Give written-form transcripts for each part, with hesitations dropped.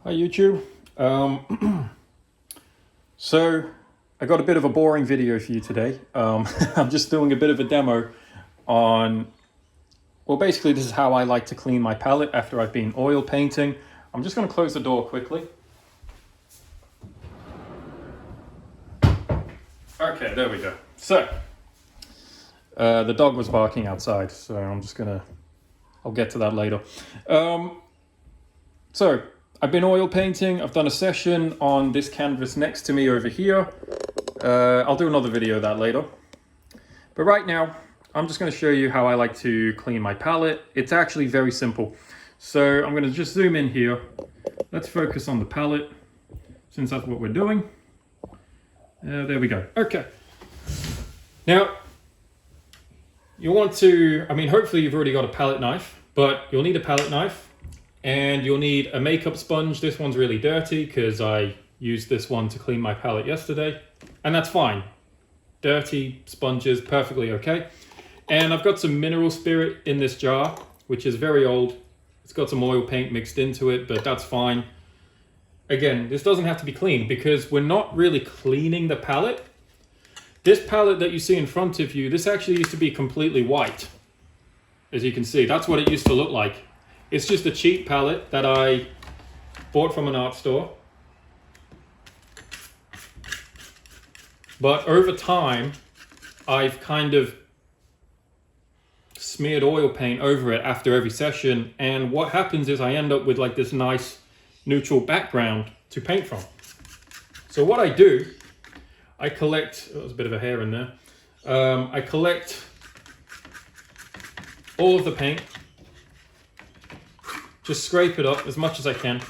Hi YouTube. So I got a bit of a boring video for you today. I'm just doing a bit of a demo on, well, basically this is how I like to clean my palette after I've been oil painting. I'm just going to close the door quickly. Okay, there we go. So the dog was barking outside, so I'll get to that later. So I've been oil painting. I've done a session on this canvas next to me over here. I'll do another video of that later. But right now, I'm just going to show you how I like to clean my palette. It's actually very simple. So I'm going to just zoom in here. Let's focus on the palette, since that's what we're doing. There we go. Okay. Now, you want to, hopefully you've already got a palette knife, but you'll need a palette knife. And you'll need a makeup sponge. This one's really dirty because I used this one to clean my palette yesterday. And that's fine. Dirty sponges, perfectly okay. And I've got some mineral spirit in this jar, which is very old. It's got some oil paint mixed into it, but that's fine. Again, this doesn't have to be cleaned because we're not really cleaning the palette. This palette that you see in front of you, this actually used to be completely white. As you can see, that's what it used to look like. It's just a cheap palette that I bought from an art store. But over time, I've kind of smeared oil paint over it after every session. And what happens is I end up with like this nice neutral background to paint from. So what I do, I collect, oh, there's a bit of a hair in there. I collect all of the paint. Just scrape it up as much as I can.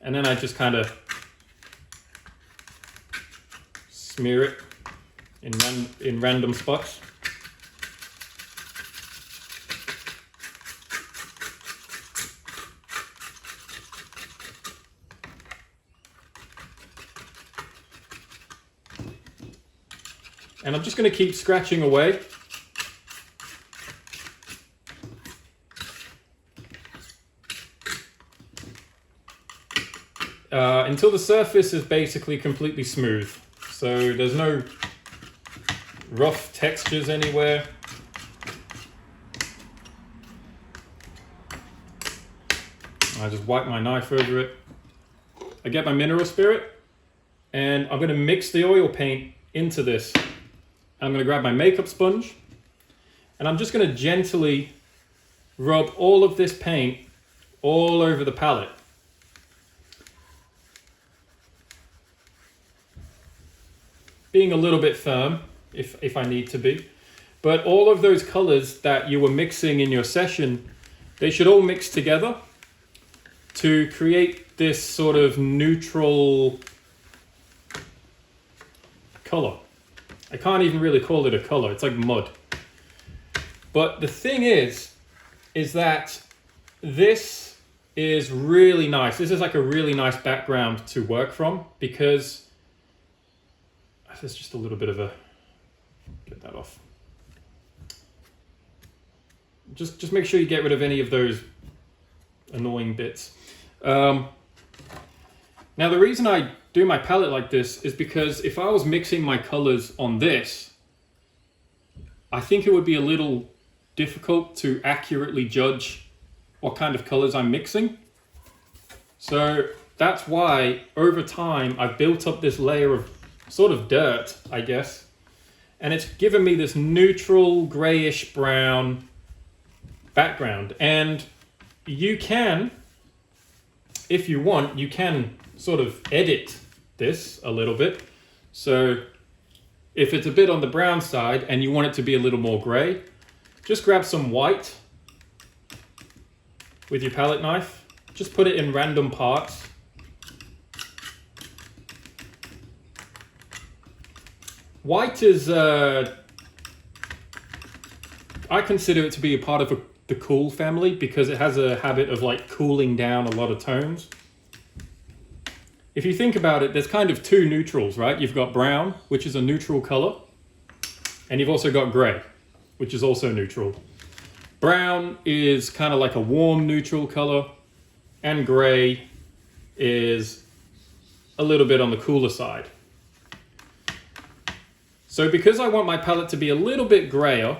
And then I just kind of smear it in random spots. And I'm just going to keep scratching away. Until the surface is basically completely smooth. So there's no rough textures anywhere. I just wipe my knife over it. I get my mineral spirit and I'm going to mix the oil paint into this. I'm going to grab my makeup sponge and I'm just going to gently rub all of this paint all over the palette. Being a little bit firm, if I need to be. But all of those colors that you were mixing in your session, they should all mix together to create this sort of neutral color. I can't even really call it a color, it's like mud. But the thing is that this is really nice. This is like a really nice background to work from because there's just a little bit of a, get that off. Just make sure you get rid of any of those annoying bits. Now the reason I do my palette like this is because if I was mixing my colors on this, I think it would be a little difficult to accurately judge what kind of colors I'm mixing. So that's why over time I've built up this layer of sort of dirt, I guess. And it's given me this neutral grayish brown background. And you can, if you want, you can sort of edit this a little bit. So if it's a bit on the brown side and you want it to be a little more gray, just grab some white with your palette knife. Just put it in random parts. White is, I consider it to be a part of the cool family because it has a habit of like cooling down a lot of tones. If you think about it, there's kind of two neutrals, right? You've got brown, which is a neutral color, and you've also got gray, which is also neutral. Brown is kind of like a warm neutral color, and gray is a little bit on the cooler side. So because I want my palette to be a little bit grayer,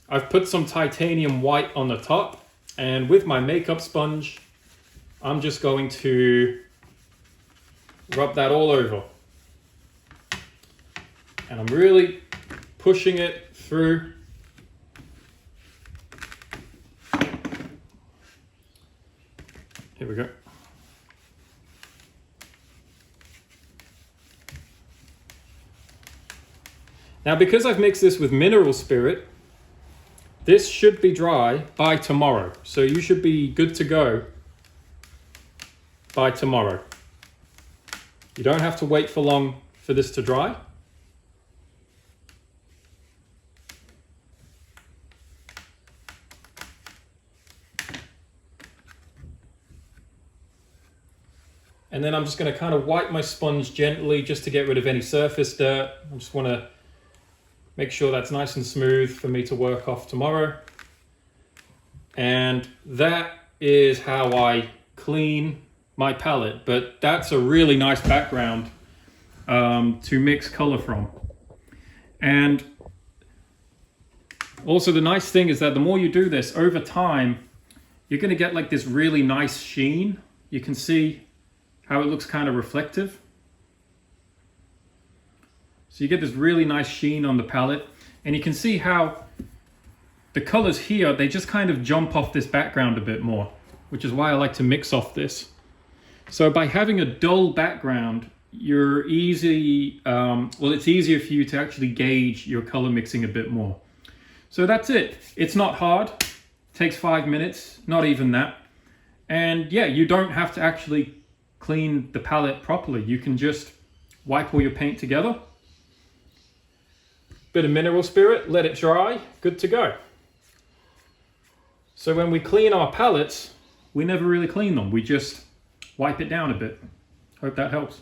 I've put some titanium white on the top, and with my makeup sponge, I'm just going to rub that all over. And I'm really pushing it through. Here we go. Now, because I've mixed this with mineral spirit, this should be dry by tomorrow. So you should be good to go by tomorrow. You don't have to wait for long for this to dry. And then I'm just going to kind of wipe my sponge gently just to get rid of any surface dirt. I just want to make sure that's nice and smooth for me to work off tomorrow. And that is how I clean my palette. But that's a really nice background to mix color from. And also the nice thing is that the more you do this over time, you're going to get like this really nice sheen. You can see how it looks kind of reflective. So you get this really nice sheen on the palette, and you can see how the colors here, they just kind of jump off this background a bit more, which is why I like to mix off this. So by having a dull background, you're easy, it's easier for you to actually gauge your color mixing a bit more. So that's it. It's not hard. It takes 5 minutes, not even that. And yeah, you don't have to actually clean the palette properly. You can just wipe all your paint together. Bit of mineral spirit, let it dry, good to go. So when we clean our palettes, we never really clean them. We just wipe it down a bit. Hope that helps.